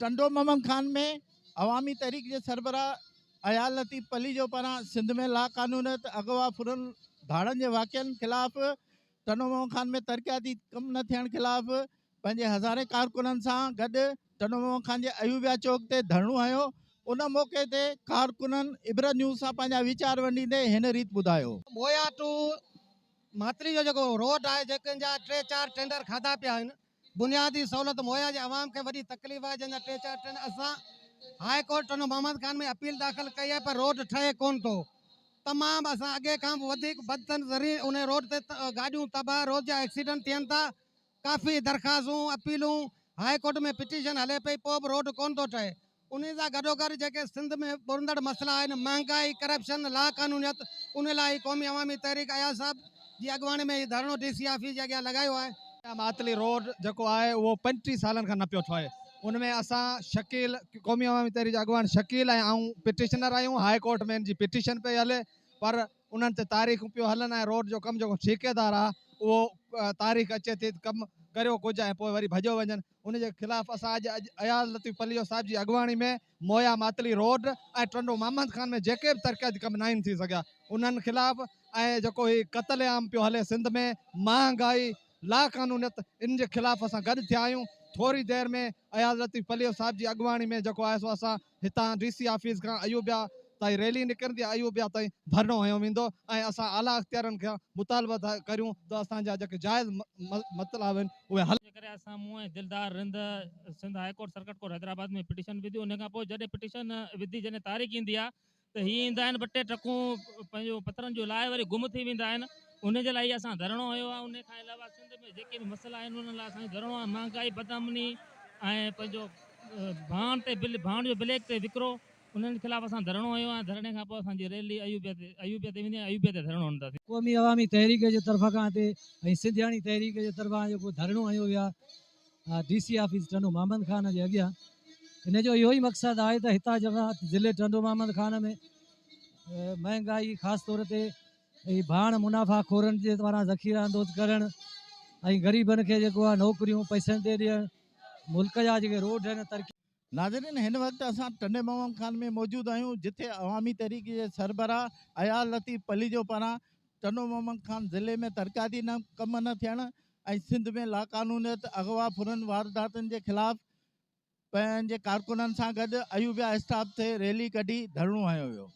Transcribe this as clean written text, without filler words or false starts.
टंडो मोहम्मद खान में अवामी तहरीक के सरबराह अयाल लतीफ़ पली जो पारां सिंध में लाक़ानूनियत अगवा फुरन धाड़न के वाक़िअनि ख़िलाफ़ टंडो मोहम्मद खान में तरक़ियाती कम न थियण ख़िलाफ़ पंहिंजे हज़ारे कारकुननि सां गॾु टंडो मोहम्मद खान के अयूबिया चौक ते धरणो हयो। उन मौके ते कारकुननि इब्रत न्यूज़ सां पंहिंजा वीचार वंडींदे हिन रीत ॿुधायो। मोया टू मातरी जो जेको रोड आहे जेके जा 3-4 टेंडर खाधा पिया आहिनि। बुनियादी सहूलियत मोया जे आवाम खे वॾी तकलीफ़ आहे जंहिंजा 3-4 टेंडर असां हाई कोर्ट टंडो मोहम्मद खान में अपील दाख़िल कई है पर रोड ठहे कोन थो। तमाम असां अॻे खां वधीक बदतनज़री उन रोड ते गाड़ियूं तबाह रोज जा एक्सीडेंट थियनि था। काफ़ी दरख़्वास्तूं अपीलूं हाई कोर्ट में पिटीशन हले पई पोइ बि रोड कोन थो ठहे। उन सां गॾोगॾु जेके सिंध में ॿुरंदड़ मसइला आहिनि महांगाई करप्शन लाक़ानूनियत उन लाइ क़ौमी अवामी तहरीक अयाज़ साहब जी अॻुवाणी में धरणो DC ऑफिस जे अॻियां लॻायो आहे। मातली रोड जेको आहे उहो 35 सालनि खां न पियो ठहे। उनमें असां शकील क़ौमी अवामी तहरीक जा अॻुवान शकील ऐं पिटिशनर आहियूं। हाई कोर्ट में जी पिटिशन पई हले पर उन्हनि ते तारीख़ूं पियो हलनि ऐं रोड जो कमु जेको ठेकेदार आहे उहो तारीख़ अचे थी कमु करियो कुझु ऐं पोइ वरी भॼो वञनि। उनजे ख़िलाफ़ असां अॼु अयाल लतीफ़ पली साहिब जी अॻुवाणी में मोया मातली रोड ऐं टंडो मोहम्मद खान में जेके बि तरक़ियाती कम न थी सघिया उन्हनि ख़िलाफ़ ऐं जेको ही क़त्लेआम पियो हले सिंध में महांगाई लाक़ानूनियत इन जे ख़िलाफ़ असां गॾु थिया आहियूं। थोरी देरि में अयाल लतीफ़ पली साहिब जी अॻुवाणी में जेको आहे सो असां हितां DC ऑफिस खां अयूबिया ताईं रैली निकिरंदी अयूबिया ताईं धरणो हयो वेंदो ऐं असां आला अख़्तियारनि खां मुतालबा था करियूं त असांजा जेके जाइज़ मतिलब आहिनि उहे हल करे असां मूं ऐं Dildar Rind Sindh high court circuit court Hyderabad में पिटीशन विधी। उन खां पोइ जॾहिं पिटीशन विधी जॾहिं तारीख़ ईंदी आहे त हीअ ईंदा आहिनि 2-टे ट्रकूं पंहिंजो पत्रनि जो लाइ वरी गुम थी वेंदा आहिनि। उन जे लाइ असां धरणो हयो आहे। उन खां अलावा सिंध में जेके बि मसइला आहिनि उन लाइ असांजो धरणो आहे। महांगाई बदअमनी ऐं पंहिंजो भाण जो ब्लैक ते विकिरो उन्हनि ख़िलाफ़ असां धरणो हयो आहे। धरणे खां पोइ असांजी रैली अयूबिया ते वेंदी अयूबिया ते धरणो हणंदासीं। क़ौमी अवामी तहरीक जे तरफ़ा खां हिते ऐं सिंधियाणी तहरीक जे तरफ़ां जेको धरणो हयो वियो आहे DC ऑफिस टंडो मोहम्मद खान जे अॻियां। इन जो इहो ई मक़सदु आहे त हितां जेका ज़िले टंडो मोहम्मद खान में महांगाई ख़ासि तौर ते भाण मुनाफ़ा खोरनि जे द्वारा ज़ख़ीरा अंदोज़ करणु ऐं ग़रीबनि खे जेको आहे नौकरियूं पैसनि ते ॾियणु मुल्क जा जेके रोड आहिनि तरक़ी। नाज़रीन हिन वक़्तु असां टंडो मोहम्मद खान में मौजूदु आहियूं जिथे अवामी तहरीक जे सरबराह अयाल लतीफ़ पली जो पारां टंडो मोहम्मद खान ज़िले में तरक़ियाती कम न थियण ऐं सिंध में लाक़ानूनियत अगवा फुरन वारदातुनि जे ख़िलाफ़ पंहिंजे कारकुननि सां गॾु अयूबिया स्टाफ ते रैली कढी धरणो हयो वियो।